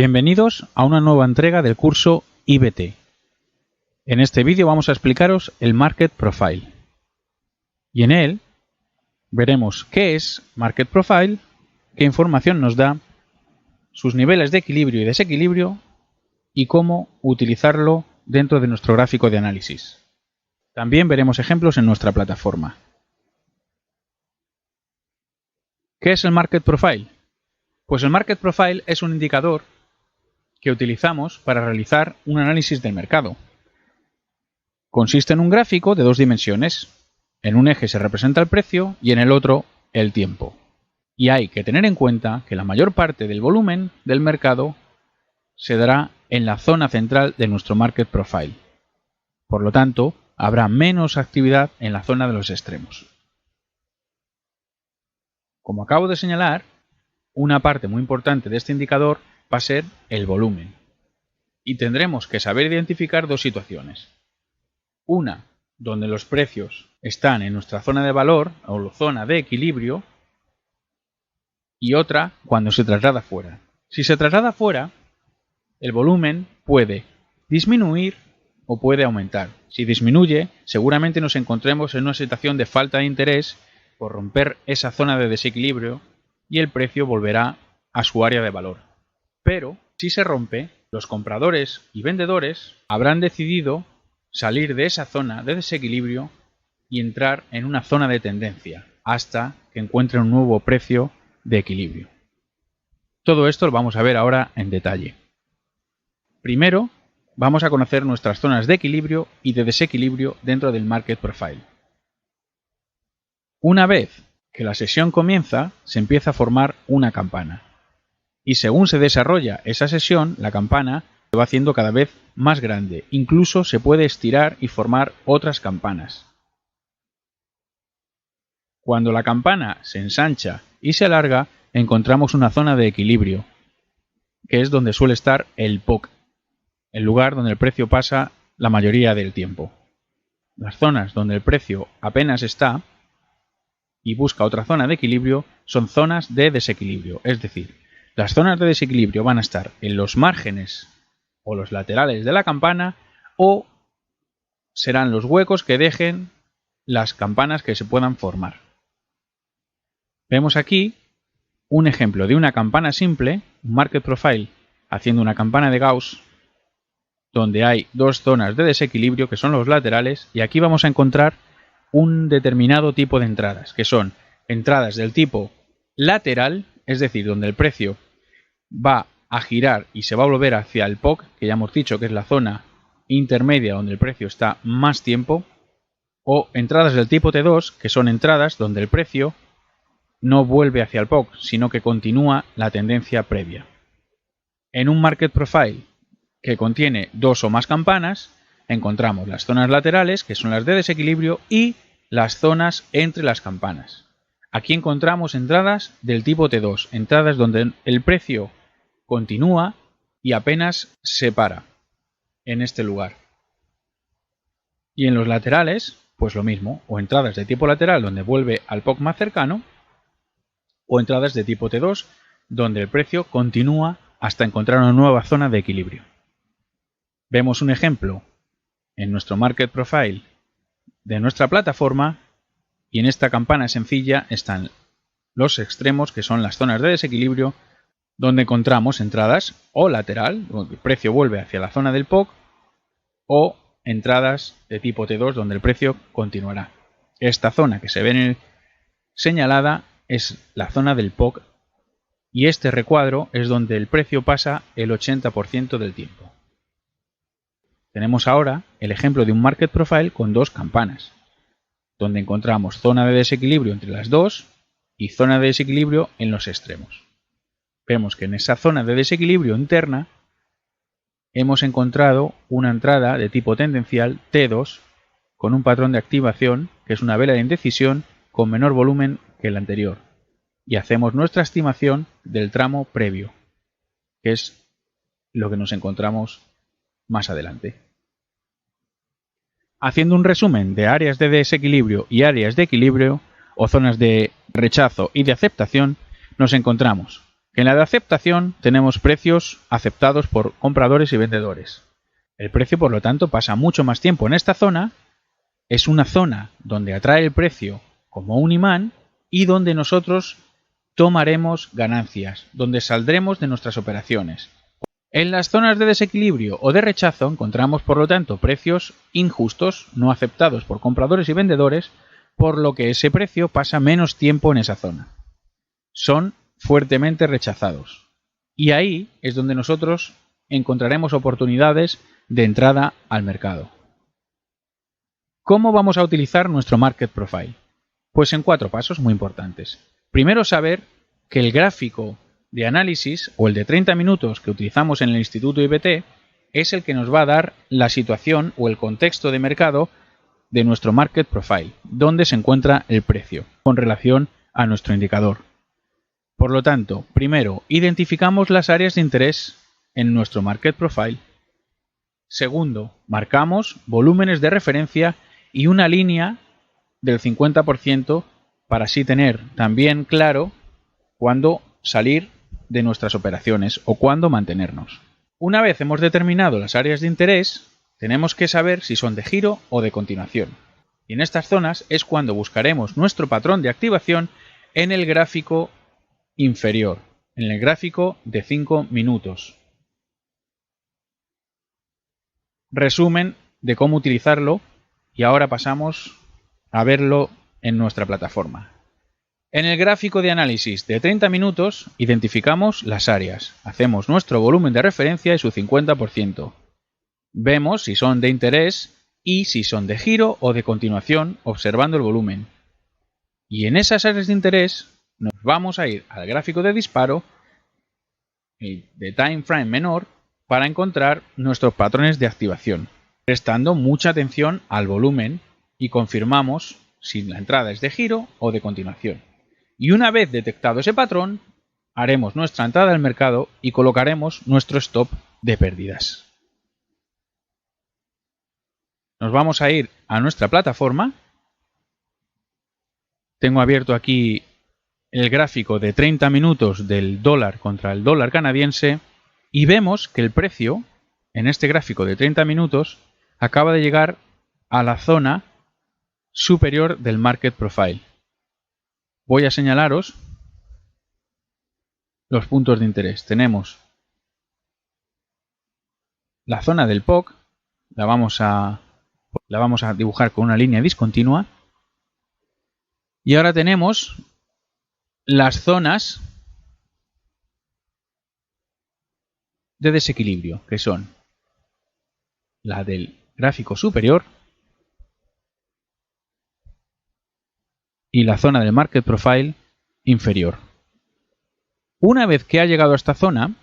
Bienvenidos a una nueva entrega del curso IBT. En este vídeo vamos a explicaros el Market Profile. Y en él veremos qué es Market Profile, qué información nos da, sus niveles de equilibrio y desequilibrio y cómo utilizarlo dentro de nuestro gráfico de análisis. También veremos ejemplos en nuestra plataforma. ¿Qué es el Market Profile? Pues el Market Profile es un indicador que utilizamos para realizar un análisis del mercado. Consiste en un gráfico de dos dimensiones. En un eje se representa el precio y en el otro el tiempo. Y hay que tener en cuenta que la mayor parte del volumen del mercado se dará en la zona central de nuestro Market Profile. Por lo tanto, habrá menos actividad en la zona de los extremos. Como acabo de señalar, una parte muy importante de este indicador va a ser el volumen. Y tendremos que saber identificar dos situaciones. Una, donde los precios están en nuestra zona de valor o zona de equilibrio, y otra, cuando se traslada fuera. Si se traslada fuera, el volumen puede disminuir o puede aumentar. Si disminuye, seguramente nos encontremos en una situación de falta de interés por romper esa zona de desequilibrio y el precio volverá a su área de valor. Pero, si se rompe, los compradores y vendedores habrán decidido salir de esa zona de desequilibrio y entrar en una zona de tendencia hasta que encuentren un nuevo precio de equilibrio. Todo esto lo vamos a ver ahora en detalle. Primero, vamos a conocer nuestras zonas de equilibrio y de desequilibrio dentro del Market Profile. Una vez que la sesión comienza, se empieza a formar una campana. Y según se desarrolla esa sesión, la campana se va haciendo cada vez más grande. Incluso se puede estirar y formar otras campanas. Cuando la campana se ensancha y se alarga, encontramos una zona de equilibrio, que es donde suele estar el POC, el lugar donde el precio pasa la mayoría del tiempo. Las zonas donde el precio apenas está y busca otra zona de equilibrio son zonas de desequilibrio, es decir, las zonas de desequilibrio van a estar en los márgenes o los laterales de la campana o serán los huecos que dejen las campanas que se puedan formar. Vemos aquí un ejemplo de una campana simple, un Market Profile, haciendo una campana de Gauss, donde hay dos zonas de desequilibrio que son los laterales, y aquí vamos a encontrar un determinado tipo de entradas, que son entradas del tipo lateral, es decir, donde el precio va a girar y se va a volver hacia el POC, que ya hemos dicho que es la zona intermedia donde el precio está más tiempo, o entradas del tipo T2, que son entradas donde el precio no vuelve hacia el POC, sino que continúa la tendencia previa. En un Market Profile que contiene dos o más campanas, encontramos las zonas laterales, que son las de desequilibrio, y las zonas entre las campanas. Aquí encontramos entradas del tipo T2, entradas donde el precio continúa y apenas se para en este lugar. Y en los laterales, pues lo mismo, o entradas de tipo lateral donde vuelve al POC más cercano, o entradas de tipo T2 donde el precio continúa hasta encontrar una nueva zona de equilibrio. Vemos un ejemplo en nuestro Market Profile de nuestra plataforma. Y en esta campana sencilla están los extremos, que son las zonas de desequilibrio, donde encontramos entradas o lateral, donde el precio vuelve hacia la zona del POC, o entradas de tipo T2, donde el precio continuará. Esta zona que se ve señalada es la zona del POC, y este recuadro es donde el precio pasa el 80% del tiempo. Tenemos ahora el ejemplo de un Market Profile con dos campanas, donde encontramos zona de desequilibrio entre las dos y zona de desequilibrio en los extremos. Vemos que en esa zona de desequilibrio interna hemos encontrado una entrada de tipo tendencial T2 con un patrón de activación, que es una vela de indecisión con menor volumen que el anterior, y hacemos nuestra estimación del tramo previo, que es lo que nos encontramos más adelante. Haciendo un resumen de áreas de desequilibrio y áreas de equilibrio, o zonas de rechazo y de aceptación, nos encontramos En la de aceptación tenemos precios aceptados por compradores y vendedores. El precio, por lo tanto, pasa mucho más tiempo en esta zona. Es una zona donde atrae el precio como un imán y donde nosotros tomaremos ganancias, donde saldremos de nuestras operaciones. En las zonas de desequilibrio o de rechazo encontramos, por lo tanto, precios injustos, no aceptados por compradores y vendedores, por lo que ese precio pasa menos tiempo en esa zona. Son fuertemente rechazados. Y ahí es donde nosotros encontraremos oportunidades de entrada al mercado. ¿Cómo vamos a utilizar nuestro Market Profile? Pues en 4 pasos muy importantes. Primero, saber que el gráfico de análisis o el de 30 minutos que utilizamos en el Instituto IBT es el que nos va a dar la situación o el contexto de mercado de nuestro Market Profile, donde se encuentra el precio con relación a nuestro indicador. Por lo tanto, primero, identificamos las áreas de interés en nuestro Market Profile. Segundo, marcamos volúmenes de referencia y una línea del 50% para así tener también claro cuándo salir de nuestras operaciones o cuándo mantenernos. Una vez hemos determinado las áreas de interés, tenemos que saber si son de giro o de continuación. Y en estas zonas es cuando buscaremos nuestro patrón de activación en el gráfico inferior, en el gráfico de 5 minutos. Resumen de cómo utilizarlo y ahora pasamos a verlo en nuestra plataforma. En el gráfico de análisis de 30 minutos identificamos las áreas, hacemos nuestro volumen de referencia y su 50%. Vemos si son de interés y si son de giro o de continuación observando el volumen. Y en esas áreas de interés nos vamos a ir al gráfico de disparo de time frame menor para encontrar nuestros patrones de activación, prestando mucha atención al volumen y confirmamos si la entrada es de giro o de continuación. Y una vez detectado ese patrón, haremos nuestra entrada al mercado y colocaremos nuestro stop de pérdidas. Nos vamos a ir a nuestra plataforma. Tengo abierto aquí el gráfico de 30 minutos del dólar contra el dólar canadiense y vemos que el precio en este gráfico de 30 minutos acaba de llegar a la zona superior del Market Profile. Voy a señalaros los puntos de interés. Tenemos la zona del POC, la vamos a dibujar con una línea discontinua. Y ahora tenemos las zonas de desequilibrio, que son la del gráfico superior y la zona del Market Profile inferior. Una vez que ha llegado a esta zona,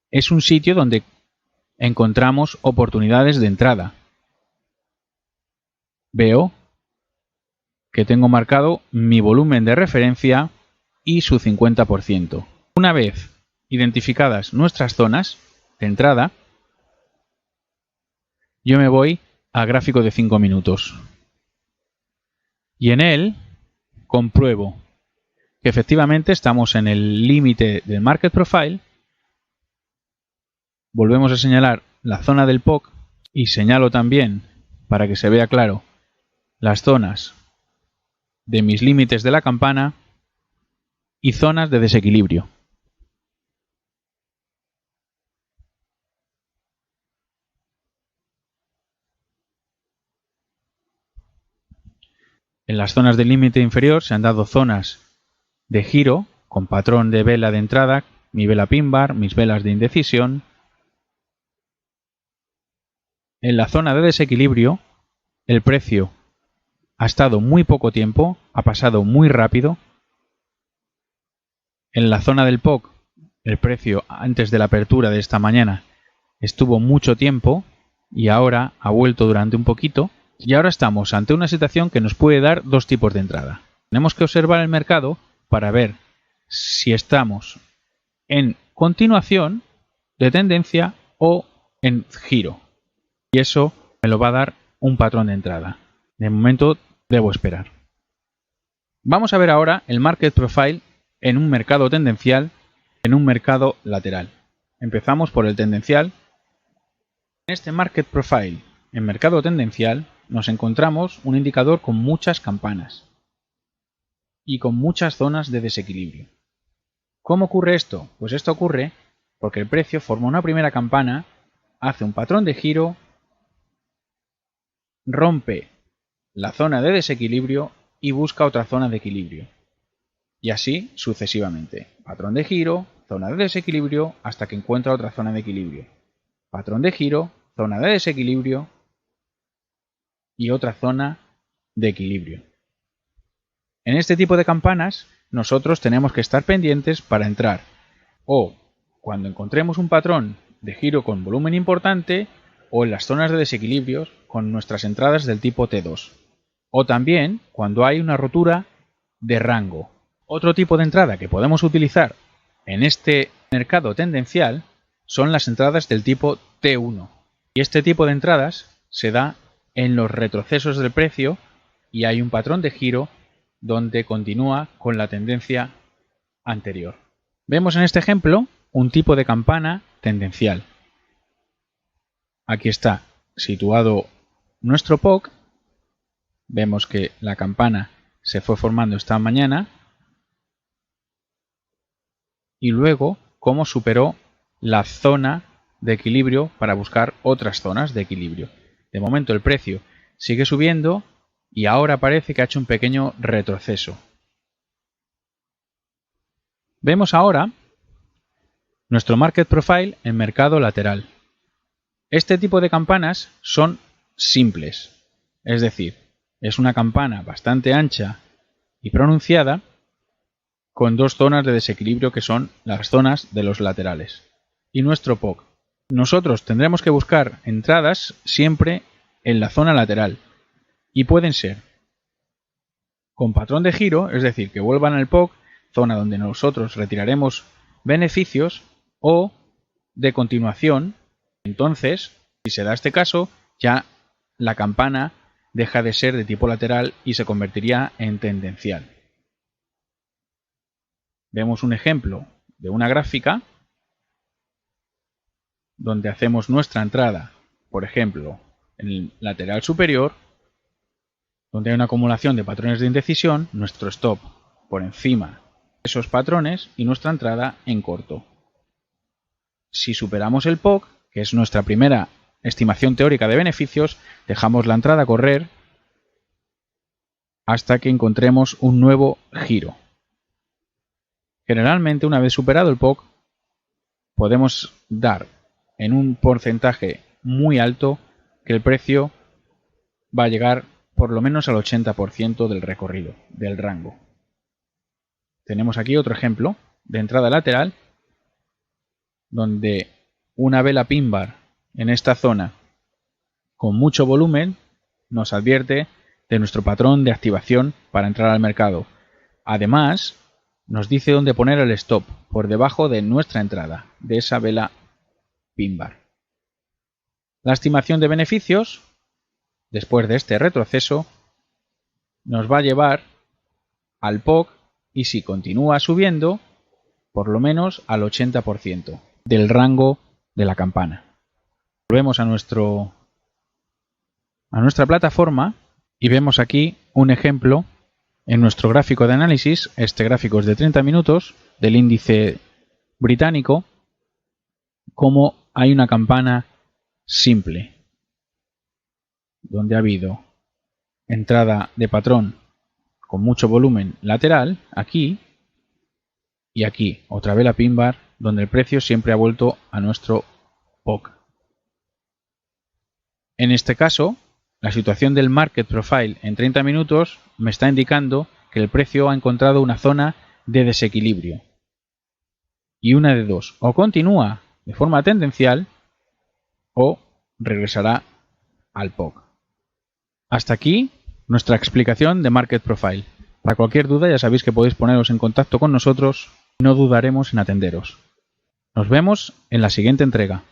es un sitio donde encontramos oportunidades de entrada. Veo que tengo marcado mi volumen de referencia y su 50%. Una vez identificadas nuestras zonas de entrada, yo me voy a gráfico de 5 minutos. Y en él compruebo que efectivamente estamos en el límite del Market Profile. Volvemos a señalar la zona del POC y señalo también, para que se vea claro, las zonas de mis límites de la campana y zonas de desequilibrio. En las zonas del límite inferior se han dado zonas de giro con patrón de vela de entrada, mi vela pin bar, mis velas de indecisión. En la zona de desequilibrio el precio ha estado muy poco tiempo, ha pasado muy rápido. En la zona del POC el precio antes de la apertura de esta mañana estuvo mucho tiempo y ahora ha vuelto durante un poquito. Y ahora estamos ante una situación que nos puede dar dos tipos de entrada. Tenemos que observar el mercado para ver si estamos en continuación de tendencia o en giro. Y eso me lo va a dar un patrón de entrada. De momento debo esperar. Vamos a ver ahora el Market Profile en un mercado tendencial en un mercado lateral. Empezamos por el tendencial. En este Market Profile, en mercado tendencial, nos encontramos un indicador con muchas campanas y con muchas zonas de desequilibrio. ¿Cómo ocurre esto? Pues esto ocurre porque el precio forma una primera campana, hace un patrón de giro, rompe la zona de desequilibrio y busca otra zona de equilibrio. Y así sucesivamente. Patrón de giro, zona de desequilibrio, hasta que encuentra otra zona de equilibrio. Patrón de giro, zona de desequilibrio y otra zona de equilibrio. En este tipo de campanas, nosotros tenemos que estar pendientes para entrar. O cuando encontremos un patrón de giro con volumen importante, o en las zonas de desequilibrios con nuestras entradas del tipo T2. O también cuando hay una rotura de rango. Otro tipo de entrada que podemos utilizar en este mercado tendencial son las entradas del tipo T1. Y este tipo de entradas se da en los retrocesos del precio y hay un patrón de giro donde continúa con la tendencia anterior. Vemos en este ejemplo un tipo de campana tendencial. Aquí está situado nuestro POC. Vemos que la campana se fue formando esta mañana y luego cómo superó la zona de equilibrio para buscar otras zonas de equilibrio. De momento el precio sigue subiendo y ahora parece que ha hecho un pequeño retroceso. Vemos ahora nuestro Market Profile en mercado lateral. Este tipo de campanas son simples, es decir, es una campana bastante ancha y pronunciada con dos zonas de desequilibrio que son las zonas de los laterales. Y nuestro POC. Nosotros tendremos que buscar entradas siempre en la zona lateral y pueden ser con patrón de giro, es decir, que vuelvan al POC, zona donde nosotros retiraremos beneficios, o de continuación. Entonces, si se da este caso, ya la campana deja de ser de tipo lateral y se convertiría en tendencial. Vemos un ejemplo de una gráfica donde hacemos nuestra entrada, por ejemplo, en el lateral superior, donde hay una acumulación de patrones de indecisión, nuestro stop por encima de esos patrones y nuestra entrada en corto. Si superamos el POC, que es nuestra primera estimación teórica de beneficios, dejamos la entrada correr hasta que encontremos un nuevo giro. Generalmente, una vez superado el POC, podemos dar en un porcentaje muy alto que el precio va a llegar por lo menos al 80% del recorrido, del rango. Tenemos aquí otro ejemplo de entrada lateral, donde una vela pin bar en esta zona con mucho volumen nos advierte de nuestro patrón de activación para entrar al mercado. Además, nos dice dónde poner el stop, por debajo de nuestra entrada, de esa vela pin bar. La estimación de beneficios, después de este retroceso, nos va a llevar al POC y si continúa subiendo, por lo menos al 80% del rango de la campana. Volvemos a nuestra plataforma y vemos aquí un ejemplo en nuestro gráfico de análisis. Este gráfico es de 30 minutos del índice británico, como hay una campana simple donde ha habido entrada de patrón con mucho volumen lateral aquí y aquí otra vela pin bar donde el precio siempre ha vuelto a nuestro POC. En este caso, la situación del Market Profile en 30 minutos me está indicando que el precio ha encontrado una zona de desequilibrio. Y una de dos, o continúa de forma tendencial o regresará al POC. Hasta aquí nuestra explicación de Market Profile. Para cualquier duda ya sabéis que podéis poneros en contacto con nosotros y no dudaremos en atenderos. Nos vemos en la siguiente entrega.